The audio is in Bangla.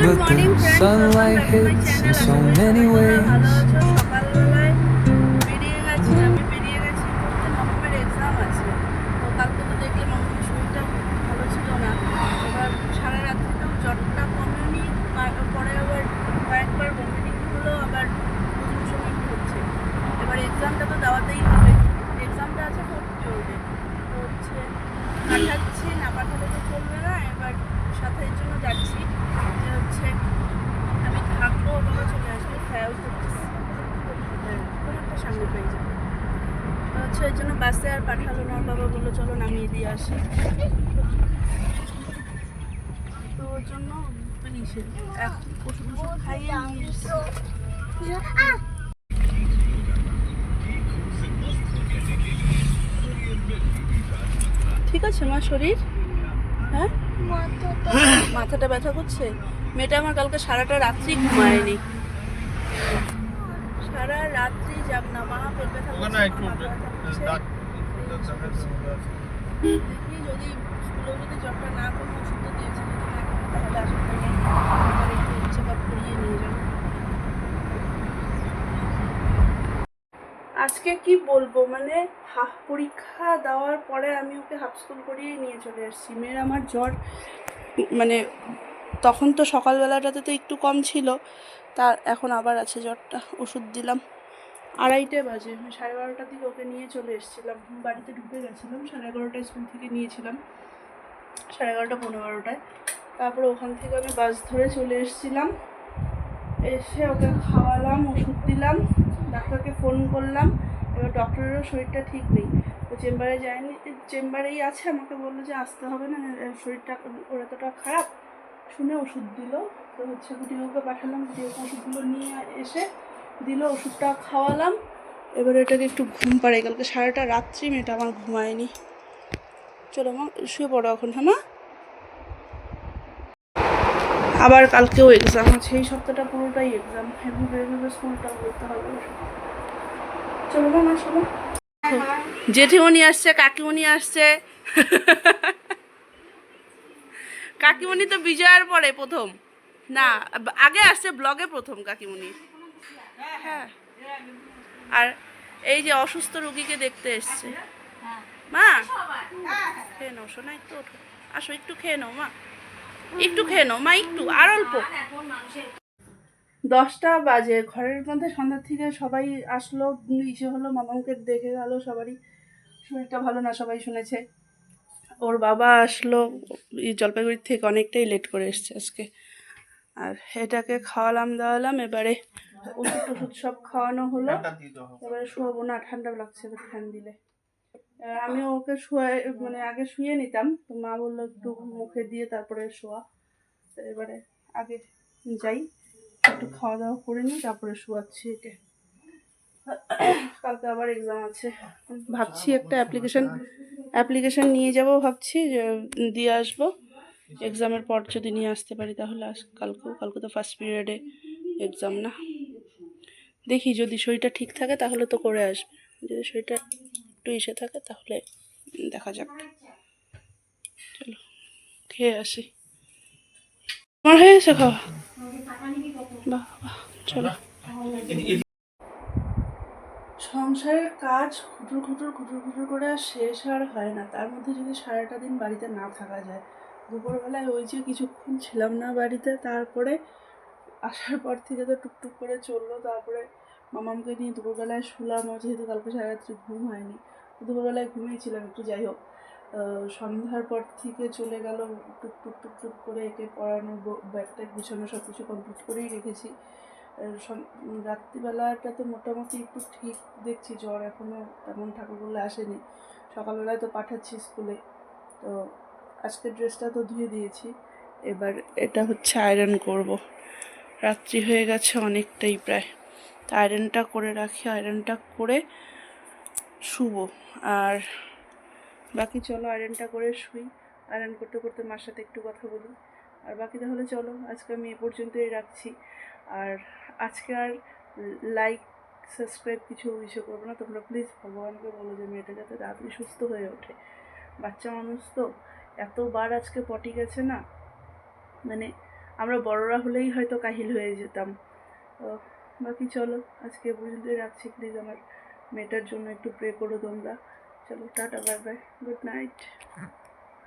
But the sunlight hits in so many ways. সকালবেলায় বেরিয়ে গেছি পড়তে। মামামের এক্সাম আছে, তো কালকে তো দেখলে মামামের শরীরটা ভালো ছিল না। এবার সারা রাত্রিতেও জ্বরটা কমেনি, পরে আবার কয়েকবার বমিটিং হলো, আবার সময় হচ্ছে। এবার এক্সামটা তো দেওয়াতেই হবে, এক্সামটা আছে খুব জরুরি, তো হচ্ছে পাঠাচ্ছি, না পাঠালে তো চলবে না। এবার সাথে এর জন্য যাচ্ছি যে হচ্ছে আমি থাকবো, বাবা চলে আসবে, ফ্লাইআউট করতেছি, কোনো একটা সামনে পেয়ে যাবে। তো হচ্ছে এর জন্য বাসে আর পাঠালো না, বাবা বললো চলো নামিয়ে দিয়ে আসি। তো ওর জন্য ওষুধ খাইয়ে নিয়ে এসছি। ঠিক আছে মা শরীর? হ্যাঁ, মাথাটা ব্যথা করছে। মেয়েটা আমার কালকে সারাটা রাত্রি ঘুমায়নি, সারা রাত্রি যাব না মা, পেট ব্যথা করছে, দেখি যদি স্কুলেও যদি জ্বরটা না কোনো ওষুধ দিয়েছে তাহলে আসলে একটু চেক আপ করিয়ে নিয়ে যাবো। আজকে কি বলবো, মানে হাফ পরীক্ষা দেওয়ার পরে আমি ওকে হাফ স্কুল করিয়ে নিয়ে চলে এসেছি। মেয়ের আমার জ্বর, মানে তখন তো সকালবেলাটাতে তো একটু কম ছিল, তার এখন আবার আছে জ্বরটা। ওষুধ দিলাম, 2:30 বাজে, 12:30টার দিকে ওকে নিয়ে চলে এসেছিলাম। বাড়িতে ঢুকে গেছিলাম 11:30 স্কুল থেকে নিয়েছিলাম, 11:30 12:15টায়। তারপরে ওখান থেকে আমি বাস ধরে চলে এসেছিলাম, এসে ওকে খাওয়ালাম, ওষুধ দিলাম, ডাক্তারকে ফোন করলাম। এবার ডক্টরেরও শরীরটা ঠিক নেই, ও চেম্বারে যায়নি, চেম্বারেই আছে। আমাকে বললো যে আসতে হবে না, শরীরটা ওর এতটা খারাপ। শুনে ওষুধ দিল, তো হচ্ছে গুটিগুলোকে পাঠালাম, গুটিগুলো ওষুধগুলো নিয়ে এসে দিল, ওষুধটা খাওয়ালাম। এবার এটাকে একটু ঘুম পাড়াই, কালকে সারাটা রাত্রি মেয়েটা আমার ঘুমায়নি। চলো মা শুয়ে পড়ো এখন, হ্যাঁ মা। আবার কালকেও এক্সাম আছে, এই সপ্তাহটা পুরোটাই এক্সাম, এভাবে স্কুলটাও করতে হবে। চলো মা চলো। জেঠিমণি আসছে, কাকিমণি আসছে। কাকিমণি তো বিজয়ের পরে প্রথম, না আগে আসছে ব্লগে প্রথম কাকিমণি। হ্যাঁ, আর এই যে অসুস্থ রুগীকে দেখতে এসছে। মা খেয়ে নাও শোনা, একটু ওঠো, আসো একটু খেয়ে নাও মা, একটু খেয়ে নাও মা, একটু আর অল্প। 10টা বাজে, ঘরের মধ্যে সন্ধ্যার থেকে সবাই আসলো, ইসে হলো, মামাকে দেখে গেল, সবারই শরীরটা ভালো না, সবাই শুনেছে। ওর বাবা আসলো জলপাইগুড়ির থেকে, অনেকটাই লেট করে এসছে আজকে। আর এটাকে খাওয়ালাম দাওয়ালাম, এবারে ওষুধ সব খাওয়ানো হলো, এবারে শোয়াবো না, ঠান্ডা লাগছে ফ্যান দিলে। আমি ওকে শুয়ে, মানে আগে শুয়ে নিতাম, তো মা বললো একটু মুখে দিয়ে তারপরে শোয়া। তো এবারে আগে যাই, একটু খাওয়া দাওয়া করে নিই, তারপরে শোয়াচ্ছি একে। কালকে আবার এক্সাম আছে, ভাবছি একটা অ্যাপ্লিকেশন নিয়ে যাব, ভাবছি যে দিয়ে আসবো। এক্সামের পর যদি নিয়ে আসতে পারি তাহলে কালকে তো ফার্স্ট পিরিয়ডে এক্সাম না। দেখি যদি শরীরটা ঠিক থাকে তাহলে তো করে আসবে, যদি শরীরটা একটু ইসে থাকে তাহলে দেখা যাক। চলো খেয়ে আসি। আমার হয়ে গেছে খাওয়া? বাহ বাহ, চলো। সংসারের কাজ খুটুর করে আর শেষ আর হয় না, তার মধ্যে যদি সারাটা দিন বাড়িতে না থাকা যায়। দুপুরবেলায় ওই যে কিছুক্ষণ ছিলাম না বাড়িতে, তারপরে আসার পর থেকে তো টুকটুক করে চললো। তারপরে মামামকে নিয়ে দুপুরবেলায় শুলাম, যেহেতু কালকে সারা রাত্রি ঘুম হয়নি, দুপুরবেলায় ঘুমিয়েছিলাম একটু, যাই হোক। সন্ধ্যার পর থেকে চলে গেল টুকটুক করে, একে পড়ানো, ব্যাগটা গুছানো, সব কিছু কমপ্লিট করেই রেখেছি। রাত্রিবেলাটা তো মোটামুটি একটু ঠিক দেখছি, জ্বর এখনও তেমন ঠাকুর বলে আসেনি। সকালবেলায় তো পাঠাচ্ছি স্কুলে, তো আজকের ড্রেসটা তো ধুয়ে দিয়েছি, এবার এটা হচ্ছে আয়রন করব। রাত্রি হয়ে গেছে অনেকটাই প্রায়, তো আয়রনটা করে রাখি, আয়রনটা করে শুবো। আর বাকি চলো আয়রনটা করে শুই, আয়রন করতে করতে মার সাথে একটু কথা বলি। আর বাকি তাহলে চলো আজকে আমি এ পর্যন্তই রাখছি। আর আজকে আর লাইক সাবস্ক্রাইব কিছু করবো না, তোমরা প্লিজ ভগবানকে বলো যে মেয়েটা যাতে তাড়াতাড়ি সুস্থ হয়ে ওঠে। বাচ্চা মানুষ তো, এতবার আজকে পটি গেছে না, মানে আমরা বড়রা হলেই হয়তো কাহিল হয়ে যেতাম। তো বাকি চলো আজকে পর্যন্তই রাখছি। প্লিজ আমার মেয়েটার জন্য একটু প্রে করো তোমরা। চলো tata, bye bye, good night.